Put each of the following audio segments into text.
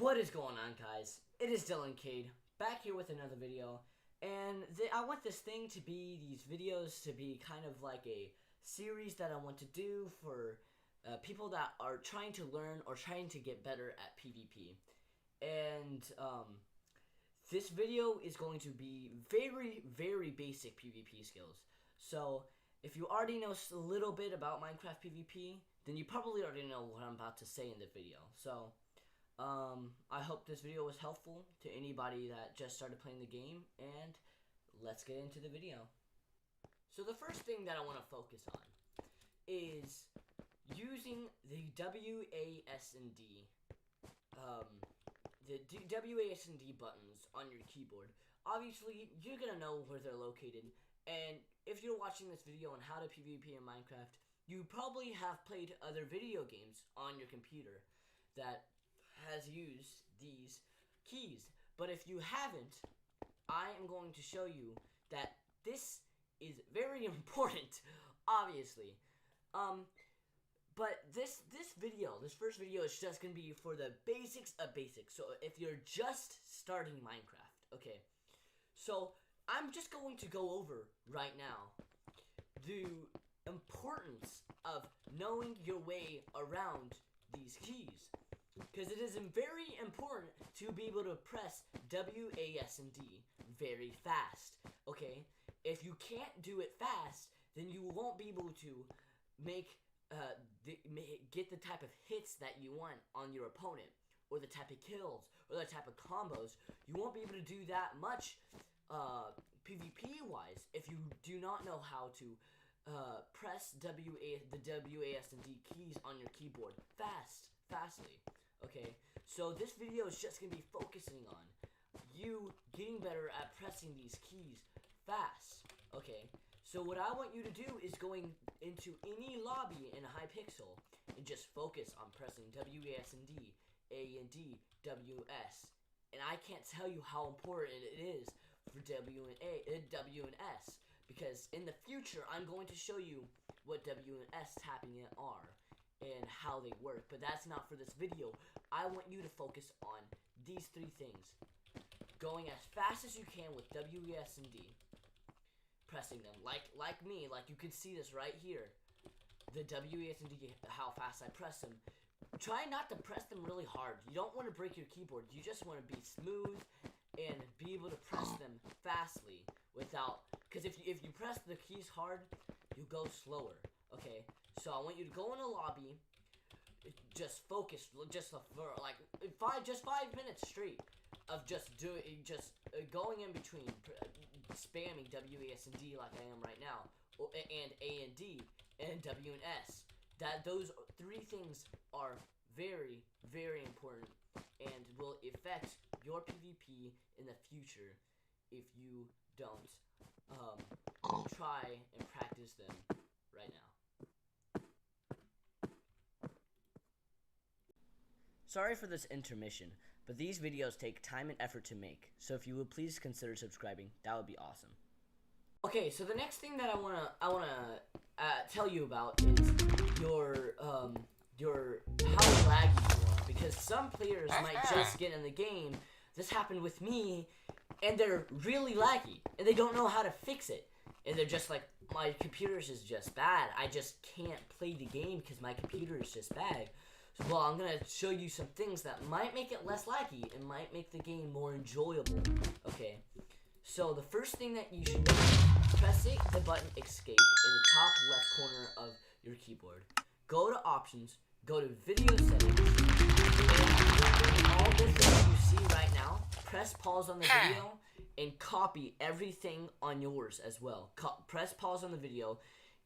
What is going on, guys? It is Dylan Cade, back here with another video, and I want this thing to be, these videos to be kind of like a series that I want to do for people that are trying to learn or trying to get better at PvP. And this video is going to be very, very basic PvP skills. So if you already know a little bit about Minecraft PvP, then you probably already know what I'm about to say in the video. So I hope this video was helpful to anybody that just started playing the game, and let's get into the video. So the first thing that I want to focus on is using the WASD, WASD buttons on your keyboard. Obviously, you're gonna know where they're located, and if you're watching this video on how to PvP in Minecraft, you probably have played other video games on your computer that has used these keys. But if you haven't, I am going to show you that this is very important, obviously. But this first video is just going to be for the basics of basics. So if you're just starting Minecraft, okay. So I'm just going to go over right now the importance of knowing your way around these keys, because it is very important to be able to press WASD very fast, okay? If you can't do it fast, then you won't be able to get the type of hits that you want on your opponent, or the type of kills, or the type of combos. You won't be able to do that much PvP-wise if you do not know how to press the WASD keys on your keyboard fastly. Okay, so this video is just going to be focusing on you getting better at pressing these keys fast. Okay, so what I want you to do is going into any lobby in Hypixel and just focus on pressing WASD, A and D, WS. And I can't tell you how important it is for W and S, because in the future I'm going to show you what W and S tapping are and how they work, but that's not for this video. I want you to focus on these three things: going as fast as you can with WASD, pressing them like me, like you can see this right here, the WASD, how fast I press them. Try not to press them really hard. You don't want to break your keyboard. You just want to be smooth and be able to press them fastly without, because if you press the keys hard, you go slower. Okay, so I want you to go in a lobby, just focus, for like 5 minutes straight of just going in between, spamming WASD like I am right now, and A and D, and W and S. Those three things are very, very important and will affect your PvP in the future if you don't try and practice them right now. Sorry for this intermission, but these videos take time and effort to make, so if you would please consider subscribing, that would be awesome. Okay, so the next thing that I wanna tell you about is your how laggy you are, because some players might just get in the game. This happened with me, and they're really laggy, and they don't know how to fix it, and they're just like, my computer is just bad. I just can't play the game because my computer is just bad. So, well, I'm gonna show you some things that might make it less laggy and might make the game more enjoyable. Okay, so the first thing that you should do is press the button escape in the top left corner of your keyboard. Go to options, go to video settings, and all this that you see right now, press pause on the video and copy everything on yours as well. Press pause on the video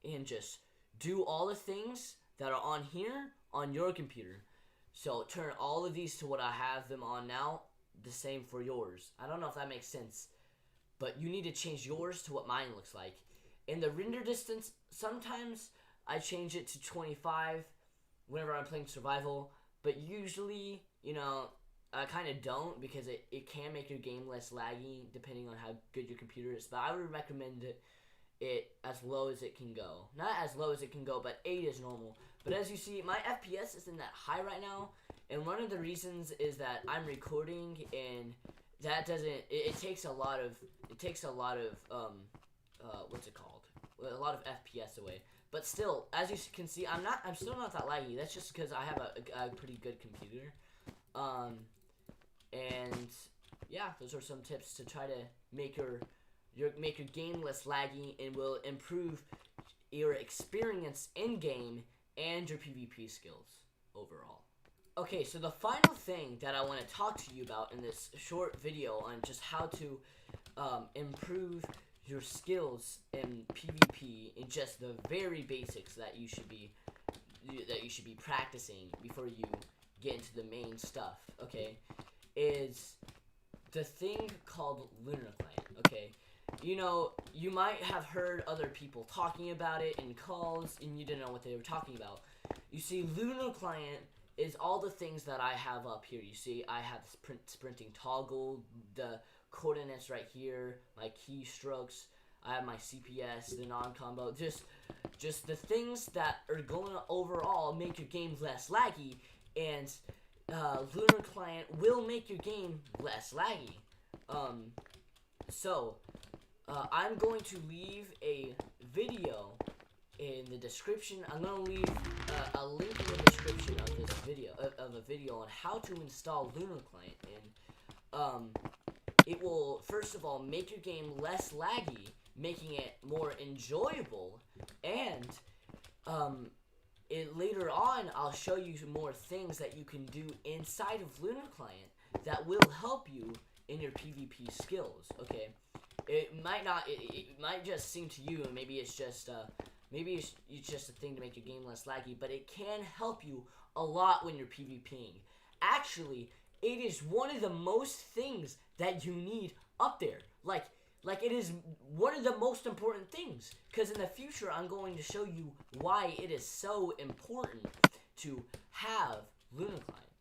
and just do all the things that are on here on your computer. So turn all of these to what I have them on now, the same for yours. I don't know if that makes sense, but you need to change yours to what mine looks like. In the render distance, sometimes I change it to 25 whenever I'm playing survival, but usually, you know, I kind of don't, because it can make your game less laggy depending on how good your computer is. But I would recommend it as low as it can go. Not as low as it can go, but 8 is normal. But as you see, my FPS isn't that high right now, And one of the reasons is that I'm recording, and that doesn't. It takes a lot of. What's it called? A lot of FPS away. But still, as you can see, I'm still not that laggy. That's just because I have a pretty good computer. And yeah, those are some tips to try to make your game less laggy, and will improve your experience in game and your PvP skills overall. Okay, so the final thing that I want to talk to you about in this short video on just how to improve your skills in PvP, in just the very basics that you should be practicing before you get into the main stuff, okay, is the thing called Lunar Client, okay? You know, you might have heard other people talking about it in calls, and you didn't know what they were talking about. You see, Lunar Client is all the things that I have up here. You see, I have the sprinting toggle, the coordinates right here, my keystrokes, I have my CPS, the non-combo, just the things that are going to overall make your game less laggy, and Lunar Client will make your game less laggy. I'm going to leave a video in the description. I'm going to leave a link in the description of this video, of a video on how to install Lunar Client, and it will, first of all, make your game less laggy, making it more enjoyable, and later on, I'll show you some more things that you can do inside of Lunar Client that will help you in your PvP skills, okay? It might just seem to you, and maybe it's just a thing to make your game less laggy, but it can help you a lot when you're PvPing. Actually, it is one of the most things that you need up there. Like it is one of the most important things, because in the future I'm going to show you why it is so important to have Lunar Client.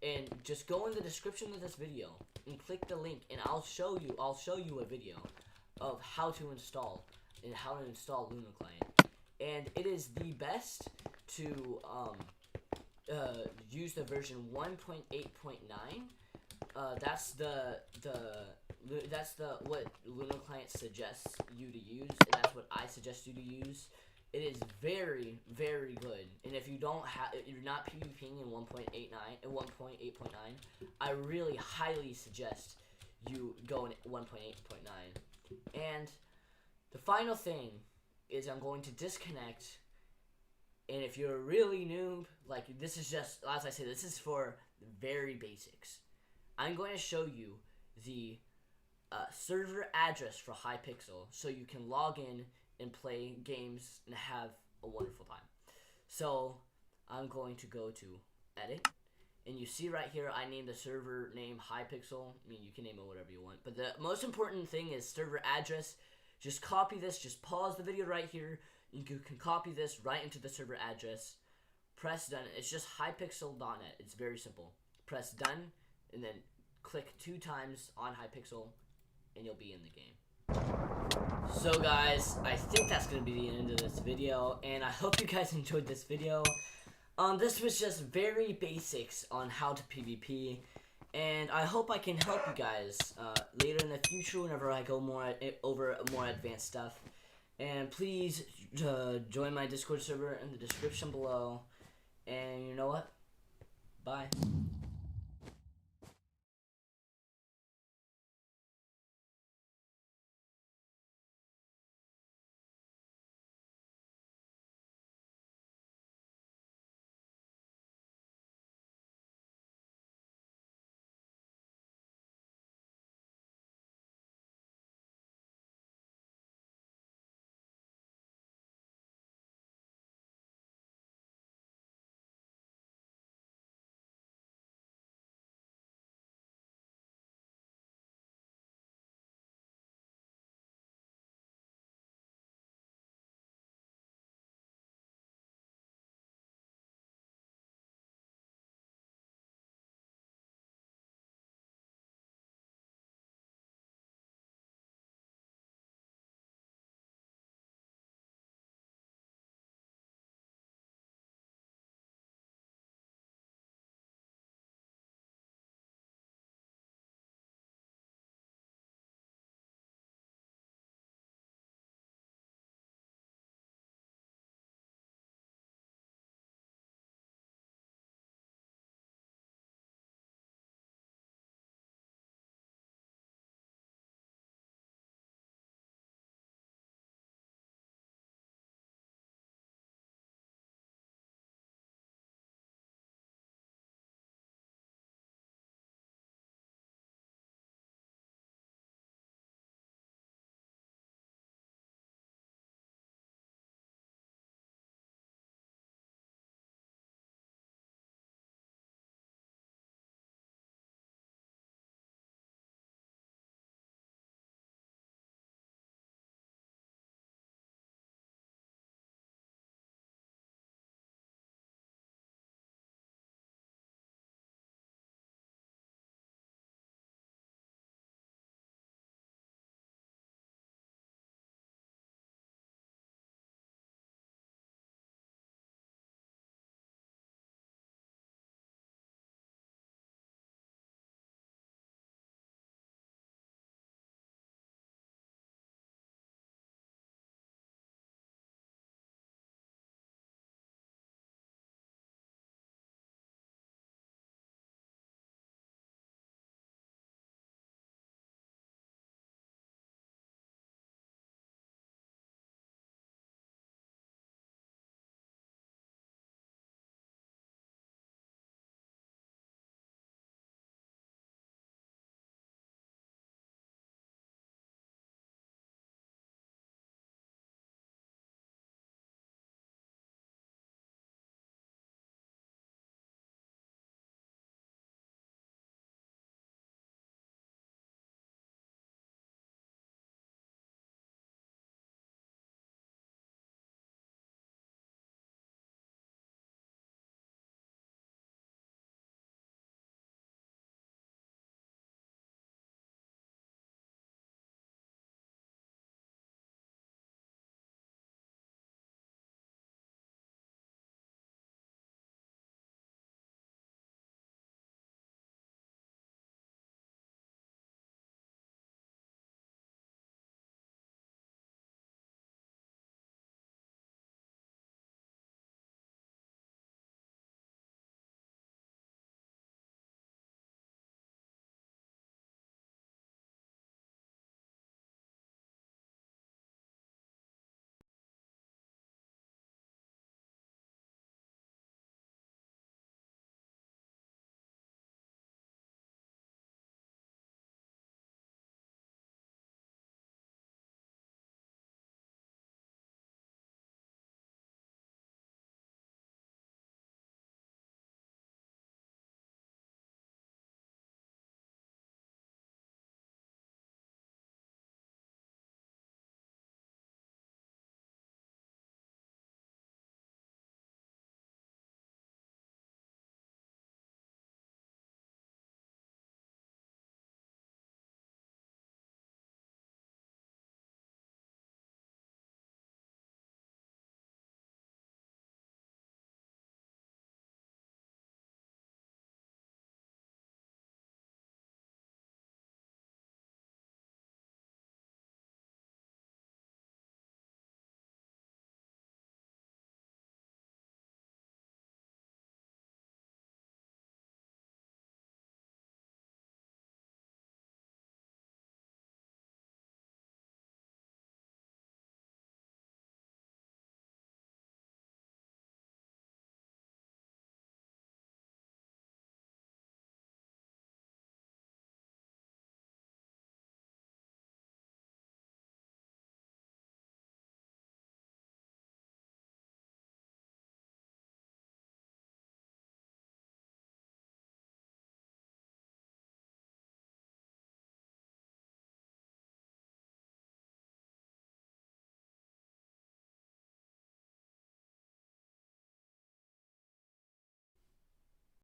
And just go in the description of this video and click the link, and I'll show you a video of how to install Lunar Client. And it is the best to use the version 1.8.9. That's what Lunar Client suggests you to use, and that's what I suggest you to use. It is very, very good. And if you're not PvPing in 1.8.9, I really highly suggest you go in 1.8.9. And the final thing is, I'm going to disconnect. And if you're a really noob, like, this is just, as I say, this is for very basics. I'm going to show you the server address for Hypixel, so you can log in and play games and have a wonderful time. So I'm going to go to edit, and you see right here I named the server name Hypixel. I mean, you can name it whatever you want, but the most important thing is server address. Just copy this, just pause the video right here. You can copy this right into the server address. Press done. It's just hypixel.net. It's very simple. Press done, and then click 2 times on Hypixel, and you'll be in the game. So guys, I think that's going to be the end of this video, and I hope you guys enjoyed this video. This was just very basics on how to PvP, and I hope I can help you guys later in the future whenever I go over more advanced stuff. And please join my Discord server in the description below. And you know what? Bye.